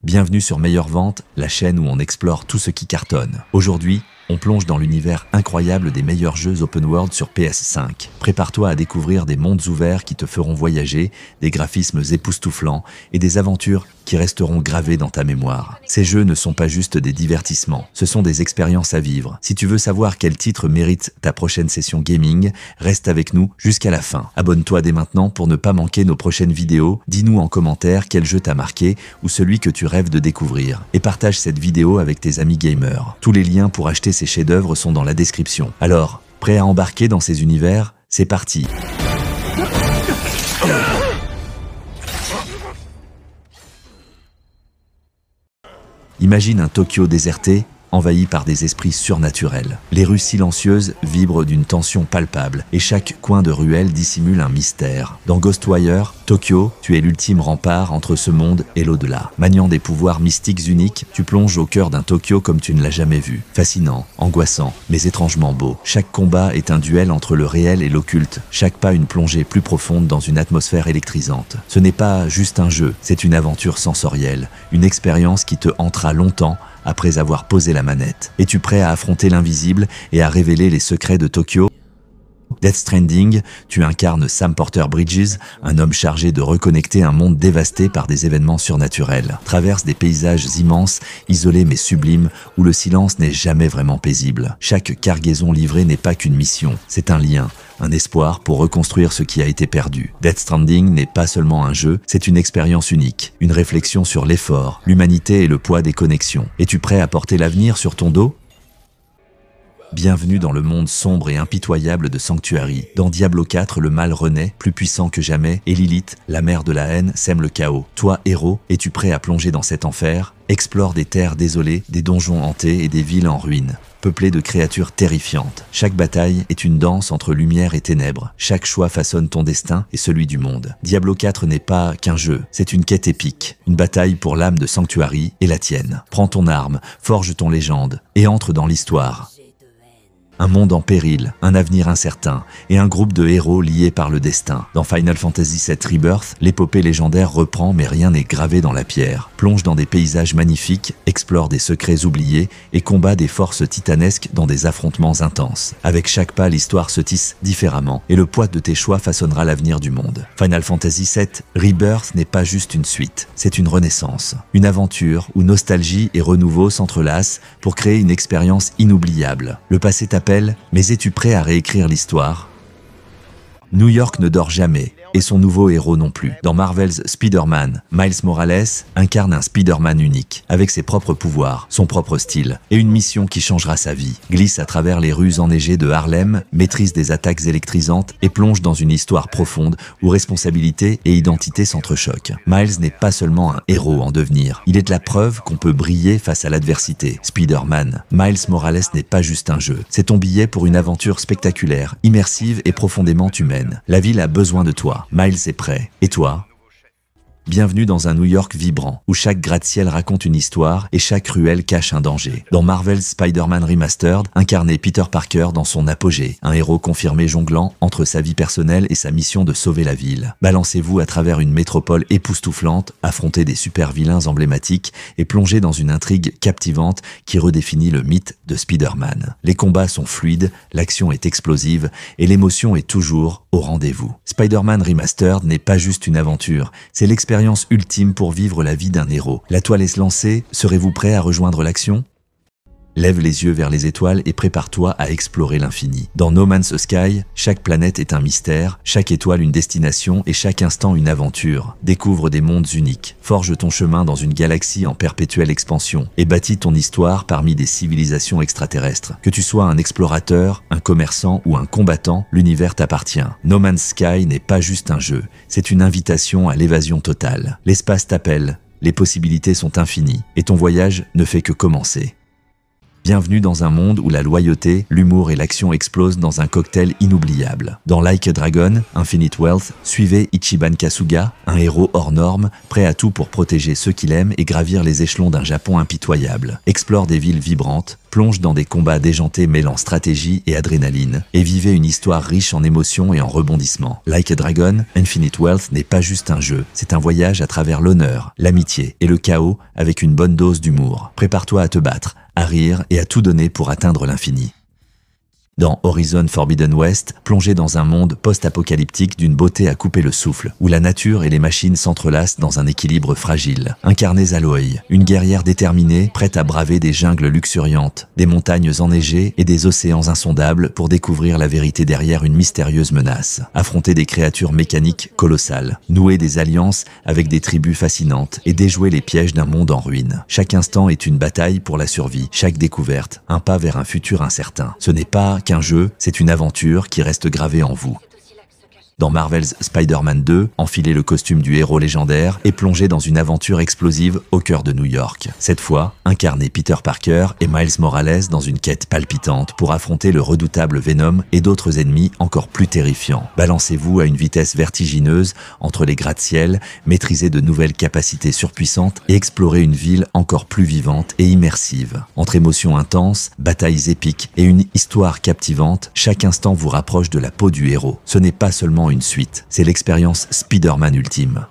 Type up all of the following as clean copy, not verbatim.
Bienvenue sur Meilleure Vente, la chaîne où on explore tout ce qui cartonne. Aujourd'hui, on plonge dans l'univers incroyable des meilleurs jeux open world sur PS5. Prépare-toi à découvrir des mondes ouverts qui te feront voyager, des graphismes époustouflants et des aventures qui resteront gravées dans ta mémoire. Ces jeux ne sont pas juste des divertissements, ce sont des expériences à vivre. Si tu veux savoir quel titre mérite ta prochaine session gaming, reste avec nous jusqu'à la fin. Abonne-toi dès maintenant pour ne pas manquer nos prochaines vidéos. Dis-nous en commentaire quel jeu t'a marqué ou celui que tu rêves de découvrir. Et partage cette vidéo avec tes amis gamers. Tous les liens pour acheter ces chefs-d'œuvre sont dans la description. Alors, prêt à embarquer dans ces univers? C'est parti! Imagine un Tokyo déserté, envahi par des esprits surnaturels. Les rues silencieuses vibrent d'une tension palpable et chaque coin de ruelle dissimule un mystère. Dans Ghostwire, Tokyo, tu es l'ultime rempart entre ce monde et l'au-delà. Maniant des pouvoirs mystiques uniques, tu plonges au cœur d'un Tokyo comme tu ne l'as jamais vu. Fascinant, angoissant, mais étrangement beau. Chaque combat est un duel entre le réel et l'occulte. Chaque pas une plongée plus profonde dans une atmosphère électrisante. Ce n'est pas juste un jeu, c'est une aventure sensorielle. Une expérience qui te hantera longtemps après avoir posé la manette. Es-tu prêt à affronter l'invisible et à révéler les secrets de Tokyo? Death Stranding, tu incarnes Sam Porter Bridges, un homme chargé de reconnecter un monde dévasté par des événements surnaturels. Traverse des paysages immenses, isolés mais sublimes, où le silence n'est jamais vraiment paisible. Chaque cargaison livrée n'est pas qu'une mission, c'est un lien, un espoir pour reconstruire ce qui a été perdu. Death Stranding n'est pas seulement un jeu, c'est une expérience unique, une réflexion sur l'effort, l'humanité et le poids des connexions. Es-tu prêt à porter l'avenir sur ton dos? Bienvenue dans le monde sombre et impitoyable de Sanctuary. Dans Diablo 4, le mal renaît, plus puissant que jamais, et Lilith, la mère de la haine, sème le chaos. Toi, héros, es-tu prêt à plonger dans cet enfer? Explore des terres désolées, des donjons hantés et des villes en ruine, peuplées de créatures terrifiantes. Chaque bataille est une danse entre lumière et ténèbres. Chaque choix façonne ton destin et celui du monde. Diablo 4 n'est pas qu'un jeu, c'est une quête épique. Une bataille pour l'âme de Sanctuary et la tienne. Prends ton arme, forge ton légende et entre dans l'histoire. Un monde en péril, un avenir incertain et un groupe de héros liés par le destin. Dans Final Fantasy VII Rebirth, l'épopée légendaire reprend mais rien n'est gravé dans la pierre. Plonge dans des paysages magnifiques, explore des secrets oubliés et combat des forces titanesques dans des affrontements intenses. Avec chaque pas, l'histoire se tisse différemment et le poids de tes choix façonnera l'avenir du monde. Final Fantasy VII Rebirth n'est pas juste une suite, c'est une renaissance. Une aventure où nostalgie et renouveau s'entrelacent pour créer une expérience inoubliable. Le passé t'appelle, mais es-tu prêt à réécrire l'histoire? New York ne dort jamais, et son nouveau héros non plus. Dans Marvel's Spider-Man, Miles Morales incarne un Spider-Man unique, avec ses propres pouvoirs, son propre style, et une mission qui changera sa vie. Glisse à travers les rues enneigées de Harlem, maîtrise des attaques électrisantes et plonge dans une histoire profonde où responsabilité et identité s'entrechoquent. Miles n'est pas seulement un héros en devenir, il est la preuve qu'on peut briller face à l'adversité. Spider-Man, Miles Morales n'est pas juste un jeu, c'est ton billet pour une aventure spectaculaire, immersive et profondément humaine. La ville a besoin de toi. Miles est prêt. Et toi? Bienvenue dans un New York vibrant, où chaque gratte-ciel raconte une histoire et chaque ruelle cache un danger. Dans Marvel's Spider-Man Remastered, incarnez Peter Parker dans son apogée, un héros confirmé jonglant entre sa vie personnelle et sa mission de sauver la ville. Balancez-vous à travers une métropole époustouflante, affrontez des super-vilains emblématiques et plongez dans une intrigue captivante qui redéfinit le mythe de Spider-Man. Les combats sont fluides, l'action est explosive et l'émotion est toujours au rendez-vous. Spider-Man Remastered n'est pas juste une aventure, c'est l'expérience ultime pour vivre la vie d'un héros. La toile est lancée, serez-vous prêt à rejoindre l'action? Lève les yeux vers les étoiles et prépare-toi à explorer l'infini. Dans No Man's Sky, chaque planète est un mystère, chaque étoile une destination et chaque instant une aventure. Découvre des mondes uniques, forge ton chemin dans une galaxie en perpétuelle expansion et bâtis ton histoire parmi des civilisations extraterrestres. Que tu sois un explorateur, un commerçant ou un combattant, l'univers t'appartient. No Man's Sky n'est pas juste un jeu, c'est une invitation à l'évasion totale. L'espace t'appelle, les possibilités sont infinies et ton voyage ne fait que commencer. Bienvenue dans un monde où la loyauté, l'humour et l'action explosent dans un cocktail inoubliable. Dans Like a Dragon, Infinite Wealth, suivez Ichiban Kasuga, un héros hors norme, prêt à tout pour protéger ceux qu'il aime et gravir les échelons d'un Japon impitoyable. Explore des villes vibrantes, plonge dans des combats déjantés mêlant stratégie et adrénaline, et vivez une histoire riche en émotions et en rebondissements. Like a Dragon, Infinite Wealth n'est pas juste un jeu, c'est un voyage à travers l'honneur, l'amitié et le chaos avec une bonne dose d'humour. Prépare-toi à te battre, à rire et à tout donner pour atteindre l'infini. Dans Horizon Forbidden West, plongez dans un monde post-apocalyptique d'une beauté à couper le souffle, où la nature et les machines s'entrelacent dans un équilibre fragile. Incarnez Aloy, une guerrière déterminée, prête à braver des jungles luxuriantes, des montagnes enneigées et des océans insondables pour découvrir la vérité derrière une mystérieuse menace. Affrontez des créatures mécaniques colossales, nouez des alliances avec des tribus fascinantes et déjouer les pièges d'un monde en ruine. Chaque instant est une bataille pour la survie, chaque découverte, un pas vers un futur incertain. Ce n'est pas qu'un jeu, c'est une aventure qui reste gravée en vous. Dans Marvel's Spider-Man 2, enfilez le costume du héros légendaire et plongez dans une aventure explosive au cœur de New York. Cette fois, incarnez Peter Parker et Miles Morales dans une quête palpitante pour affronter le redoutable Venom et d'autres ennemis encore plus terrifiants. Balancez-vous à une vitesse vertigineuse entre les gratte-ciel, maîtrisez de nouvelles capacités surpuissantes et explorez une ville encore plus vivante et immersive. Entre émotions intenses, batailles épiques et une histoire captivante, chaque instant vous rapproche de la peau du héros. Ce n'est pas seulement une suite, c'est l'expérience Spider-Man ultime.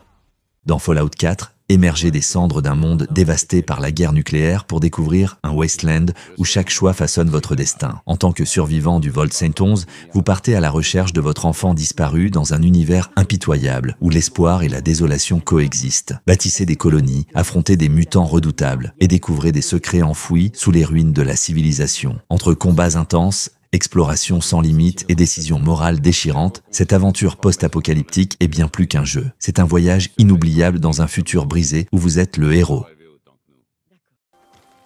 Dans Fallout 4, émergez des cendres d'un monde dévasté par la guerre nucléaire pour découvrir un wasteland où chaque choix façonne votre destin. En tant que survivant du Vault Saint-11, vous partez à la recherche de votre enfant disparu dans un univers impitoyable où l'espoir et la désolation coexistent. Bâtissez des colonies, affrontez des mutants redoutables et découvrez des secrets enfouis sous les ruines de la civilisation. Entre combats intenses, exploration sans limite et décisions morales déchirantes, cette aventure post-apocalyptique est bien plus qu'un jeu. C'est un voyage inoubliable dans un futur brisé où vous êtes le héros.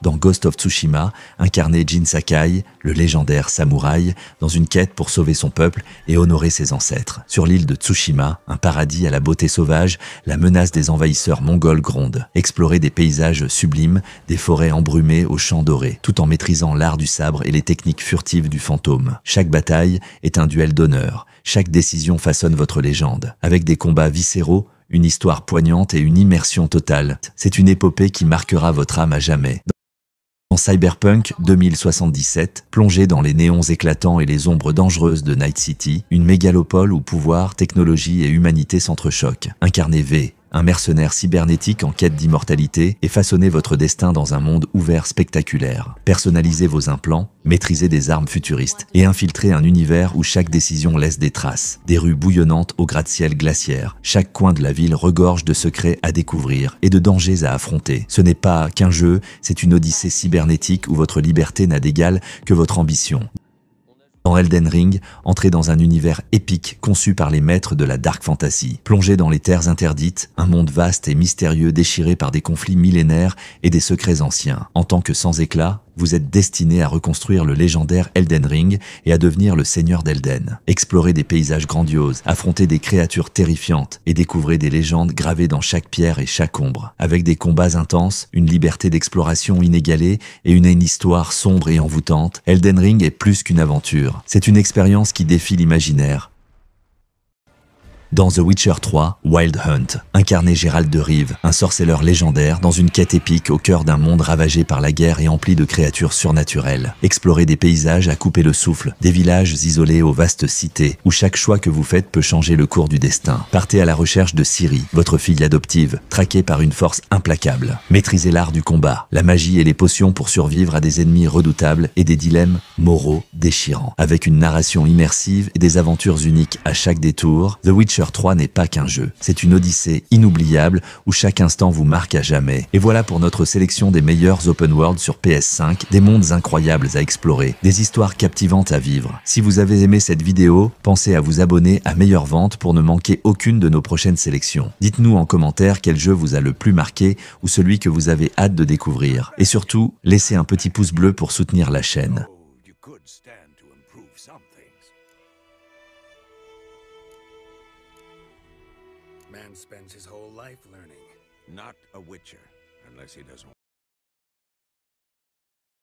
Dans Ghost of Tsushima, incarnez Jin Sakai, le légendaire samouraï, dans une quête pour sauver son peuple et honorer ses ancêtres. Sur l'île de Tsushima, un paradis à la beauté sauvage, la menace des envahisseurs mongols gronde. Explorez des paysages sublimes, des forêts embrumées aux champs dorés, tout en maîtrisant l'art du sabre et les techniques furtives du fantôme. Chaque bataille est un duel d'honneur. Chaque décision façonne votre légende. Avec des combats viscéraux, une histoire poignante et une immersion totale. C'est une épopée qui marquera votre âme à jamais. Dans Cyberpunk 2077, plongez dans les néons éclatants et les ombres dangereuses de Night City, une mégalopole où pouvoir, technologie et humanité s'entrechoquent. Incarnez V, un mercenaire cybernétique en quête d'immortalité, et façonnez votre destin dans un monde ouvert spectaculaire. Personnalisez vos implants, maîtrisez des armes futuristes et infiltrez un univers où chaque décision laisse des traces. Des rues bouillonnantes aux gratte-ciel glaciaires, chaque coin de la ville regorge de secrets à découvrir et de dangers à affronter. Ce n'est pas qu'un jeu, c'est une odyssée cybernétique où votre liberté n'a d'égal que votre ambition. Dans Elden Ring, entrez dans un univers épique conçu par les maîtres de la dark fantasy. Plongez dans les terres interdites, un monde vaste et mystérieux déchiré par des conflits millénaires et des secrets anciens. En tant que sans éclat, vous êtes destiné à reconstruire le légendaire Elden Ring et à devenir le seigneur d'Elden. Explorez des paysages grandioses, affrontez des créatures terrifiantes et découvrez des légendes gravées dans chaque pierre et chaque ombre. Avec des combats intenses, une liberté d'exploration inégalée et une histoire sombre et envoûtante, Elden Ring est plus qu'une aventure. C'est une expérience qui défie l'imaginaire. Dans The Witcher 3, Wild Hunt, incarnez Gérald de Rive, un sorceleur légendaire dans une quête épique au cœur d'un monde ravagé par la guerre et empli de créatures surnaturelles. Explorez des paysages à couper le souffle, des villages isolés aux vastes cités, où chaque choix que vous faites peut changer le cours du destin. Partez à la recherche de Ciri, votre fille adoptive, traquée par une force implacable. Maîtrisez l'art du combat, la magie et les potions pour survivre à des ennemis redoutables et des dilemmes moraux déchirants. Avec une narration immersive et des aventures uniques à chaque détour, The Witcher 3 n'est pas qu'un jeu, c'est une odyssée inoubliable où chaque instant vous marque à jamais. Et voilà pour notre sélection des meilleurs open world sur PS5, des mondes incroyables à explorer, des histoires captivantes à vivre. Si vous avez aimé cette vidéo, pensez à vous abonner à Meilleure Vente pour ne manquer aucune de nos prochaines sélections. Dites-nous en commentaire quel jeu vous a le plus marqué ou celui que vous avez hâte de découvrir. Et surtout, laissez un petit pouce bleu pour soutenir la chaîne. Man spends his whole life learning. Not a Witcher, unless he does